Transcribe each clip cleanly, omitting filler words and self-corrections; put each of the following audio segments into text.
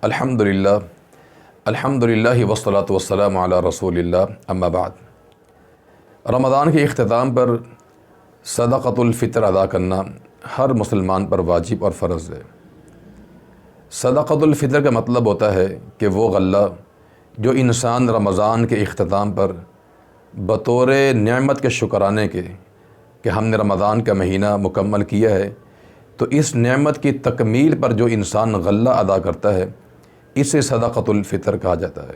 الحمدللہ والصلاۃ والسلام علی رسول اللہ، اما بعد۔ رمضان کے اختتام پر صدقۃ الفطر ادا کرنا ہر مسلمان پر واجب اور فرض ہے۔ صدقۃ الفطر کا مطلب ہوتا ہے کہ وہ غلہ جو انسان رمضان کے اختتام پر بطور نعمت کے شکرانے کے کہ ہم نے رمضان کا مہینہ مکمل کیا ہے، تو اس نعمت کی تکمیل پر جو انسان غلہ ادا کرتا ہے اسے صدقۃ الفطر کہا جاتا ہے،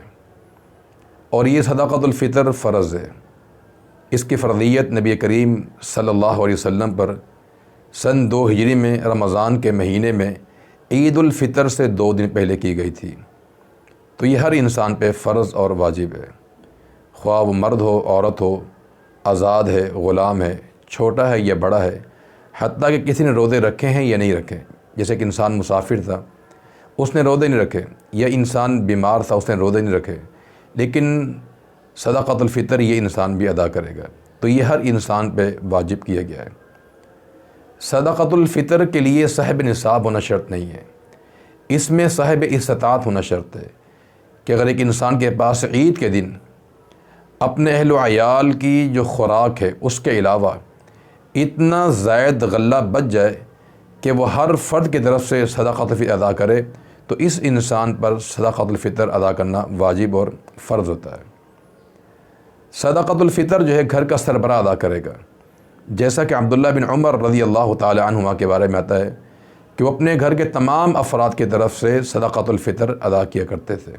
اور یہ صدقۃ الفطر فرض ہے۔ اس کی فرضیت نبی کریم صلی اللہ علیہ وسلم پر سن 2 ہجری میں رمضان کے مہینے میں عید الفطر سے 2 دن پہلے کی گئی تھی، تو یہ ہر انسان پہ فرض اور واجب ہے، خواہ وہ مرد ہو، عورت ہو، آزاد ہے، غلام ہے، چھوٹا ہے یا بڑا ہے، حتیٰ کہ کسی نے روزے رکھے ہیں یا نہیں رکھے۔ جیسے کہ انسان مسافر تھا، اس نے روزے نہیں رکھے، یا انسان بیمار تھا، اس نے روزے نہیں رکھے، لیکن صدقۃ الفطر یہ انسان بھی ادا کرے گا، تو یہ ہر انسان پہ واجب کیا گیا ہے۔ صدقۃ الفطر کے لیے صاحب نصاب ہونا شرط نہیں ہے، اس میں صاحب استطاعت ہونا شرط ہے کہ اگر ایک انسان کے پاس عید کے دن اپنے اہل و عیال کی جو خوراک ہے اس کے علاوہ اتنا زائد غلہ بچ جائے کہ وہ ہر فرد کی طرف سے صدقۃ الفطر ادا کرے، تو اس انسان پر صدقۃ الفطر ادا کرنا واجب اور فرض ہوتا ہے۔ صدقۃ الفطر جو ہے گھر کا سربراہ ادا کرے گا، جیسا کہ عبداللہ بن عمر رضی اللہ تعالی عنہما کے بارے میں آتا ہے کہ وہ اپنے گھر کے تمام افراد کی طرف سے صدقۃ الفطر ادا کیا کرتے تھے،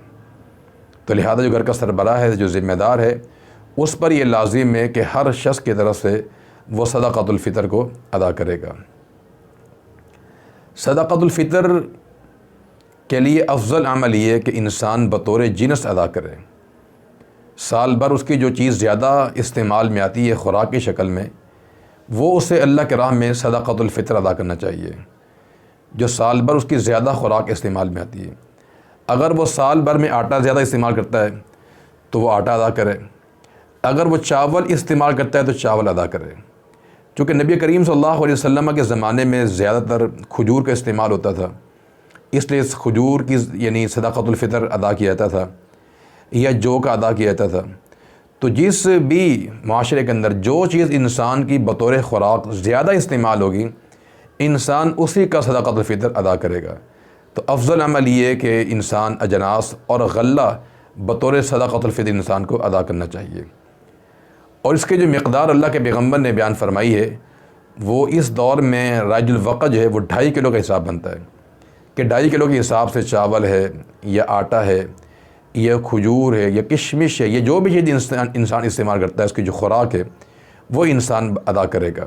تو لہذا جو گھر کا سربراہ ہے، جو ذمہ دار ہے، اس پر یہ لازم ہے کہ ہر شخص کی طرف سے وہ صدقۃ الفطر کو ادا کرے گا۔ صدقۃ الفطر کے لیے افضل عمل یہ ہے کہ انسان بطور جنس ادا کرے۔ سال بھر اس کی جو چیز زیادہ استعمال میں آتی ہے خوراک کی شکل میں، وہ اسے اللہ کے راہ میں صدقۃ الفطر ادا کرنا چاہیے۔ جو سال بھر اس کی زیادہ خوراک استعمال میں آتی ہے، اگر وہ سال بھر میں آٹا زیادہ استعمال کرتا ہے تو وہ آٹا ادا کرے، اگر وہ چاول استعمال کرتا ہے تو چاول ادا کرے۔ چونکہ نبی کریم صلی اللہ علیہ وسلم کے زمانے میں زیادہ تر کھجور کا استعمال ہوتا تھا، اس لیے اس کھجور کی یعنی صدقۃ الفطر ادا کیا جاتا تھا، یا جو کا ادا کیا جاتا تھا۔ تو جس بھی معاشرے کے اندر جو چیز انسان کی بطور خوراک زیادہ استعمال ہوگی، انسان اسی کا صدقۃ الفطر ادا کرے گا۔ تو افضل عمل یہ ہے کہ انسان اجناس اور غلہ بطور صدقۃ الفطر انسان کو ادا کرنا چاہیے، اور اس کی جو مقدار اللہ کے پیغمبر نے بیان فرمائی ہے، وہ اس دور میں رائج الوقت جو ہے وہ 2.5 کلو کا حساب بنتا ہے، کہ 2.5 کلو کے حساب سے چاول ہے یا آٹا ہے یا کھجور ہے یا کشمش ہے، یہ جو بھی چیز انسان استعمال کرتا ہے، اس کی جو خوراک ہے وہ انسان ادا کرے گا۔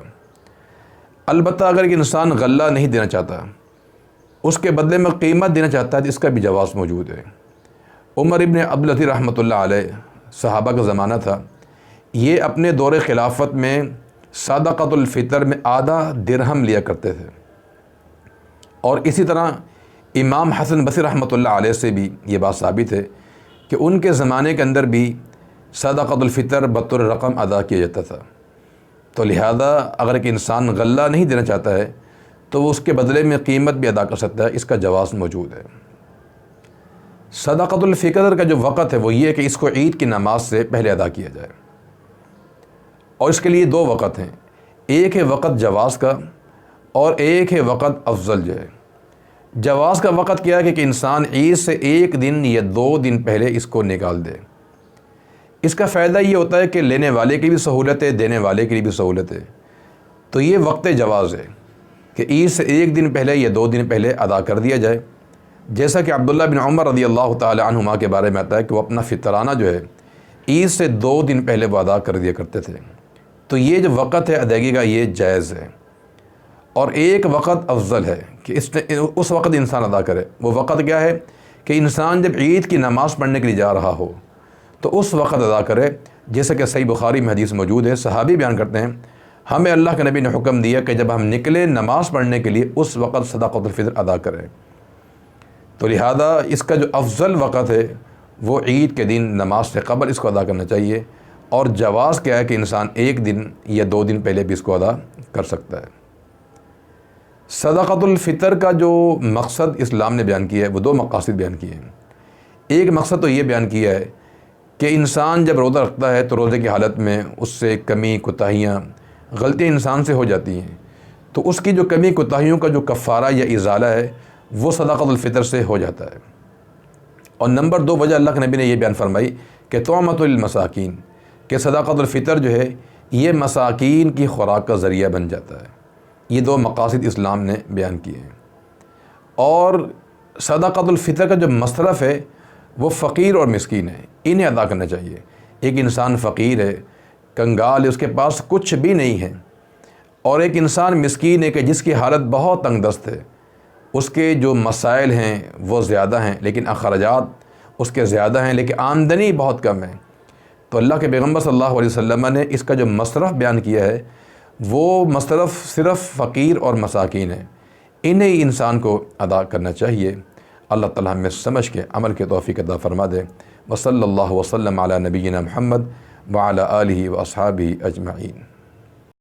البتہ اگر ایک انسان غلہ نہیں دینا چاہتا، اس کے بدلے میں قیمت دینا چاہتا ہے، تو اس کا بھی جواز موجود ہے۔ عمر ابن عبدالعزیز رحمۃ اللہ علیہ، صحابہ کا زمانہ تھا، یہ اپنے دور خلافت میں صدقۃ الفطر میں آدھا درہم لیا کرتے تھے، اور اسی طرح امام حسن بصری رحمۃ اللہ علیہ سے بھی یہ بات ثابت ہے کہ ان کے زمانے کے اندر بھی صدقۃ الفطر بطور رقم ادا کیا جاتا تھا۔ تو لہذا اگر ایک انسان غلہ نہیں دینا چاہتا ہے تو وہ اس کے بدلے میں قیمت بھی ادا کر سکتا ہے، اس کا جواز موجود ہے۔ صدقۃ الفطر کا جو وقت ہے وہ یہ ہے کہ اس کو عید کی نماز سے پہلے ادا کیا جائے، اور اس کے لیے 2 وقت ہیں، ایک ہے وقت جواز کا اور ایک ہے وقت افضل جو ہے۔ جواز کا وقت کیا ہے کہ انسان عید سے 1 دن یا 2 دن پہلے اس کو نکال دے۔ اس کا فائدہ یہ ہوتا ہے کہ لینے والے کی بھی سہولت ہے، دینے والے کے لیے بھی سہولت ہے، تو یہ وقت جواز ہے کہ عید سے 1 دن پہلے یا 2 دن پہلے ادا کر دیا جائے، جیسا کہ عبداللہ بن عمر رضی اللہ تعالی عنہما کے بارے میں آتا ہے کہ وہ اپنا فطرانہ جو ہے عید سے 2 دن پہلے وہ ادا کر دیا کرتے تھے۔ تو یہ جو وقت ہے ادائیگی کا یہ جائز ہے، اور ایک وقت افضل ہے کہ اس وقت انسان ادا کرے۔ وہ وقت کیا ہے کہ انسان جب عید کی نماز پڑھنے کے لیے جا رہا ہو تو اس وقت ادا کرے، جیسا کہ صحیح بخاری میں حدیث موجود ہے، صحابی بیان کرتے ہیں ہمیں اللہ کے نبی نے حکم دیا کہ جب ہم نکلے نماز پڑھنے کے لیے اس وقت صدقۃ الفطر ادا کریں۔ تو لہذا اس کا جو افضل وقت ہے وہ عید کے دن نماز سے قبل اس کو ادا کرنا چاہیے، اور جواز کیا ہے کہ انسان 1 دن یا 2 دن پہلے بھی اس کو ادا کر سکتا ہے۔ صدقۃ الفطر کا جو مقصد اسلام نے بیان کیا ہے وہ دو مقاصد بیان کیے ہیں۔ ایک مقصد تو یہ بیان کیا ہے کہ انسان جب روزہ رکھتا ہے تو روزے کی حالت میں اس سے کمی کوتاہیاں غلطیاں انسان سے ہو جاتی ہیں، تو اس کی جو کمی کوتاہیوں کا جو کفارہ یا ازالہ ہے وہ صدقۃ الفطر سے ہو جاتا ہے۔ اور نمبر دو وجہ اللہ کے نبی نے یہ بیان فرمائی کہ طعمۃ للمساکین، کہ صدقۃ الفطر جو ہے یہ مساکین کی خوراک کا ذریعہ بن جاتا ہے۔ یہ دو مقاصد اسلام نے بیان کیے ہیں۔ اور صدقۃ الفطر کا جو مصرف ہے وہ فقیر اور مسکین ہے، انہیں ادا کرنا چاہیے۔ ایک انسان فقیر ہے، کنگال ہے، اس کے پاس کچھ بھی نہیں ہے، اور ایک انسان مسکین ہے کہ جس کی حالت بہت تنگ دست ہے، اس کے جو مسائل ہیں وہ زیادہ ہیں لیکن اخراجات اس کے زیادہ ہیں لیکن آمدنی بہت کم ہے۔ تو اللہ کے پیغمبر صلی اللہ علیہ وسلم نے اس کا جو مصرف بیان کیا ہے وہ مصرف صرف فقیر اور مساکین ہے، انہیں انسان کو ادا کرنا چاہیے۔ اللہ تعالیٰ ہمیں سمجھ کے عمل کے توفیق عطا فرما دے۔ وصلی اللہ وسلم علی نبینا محمد وعلی آلہ واصحابہ اجمعین۔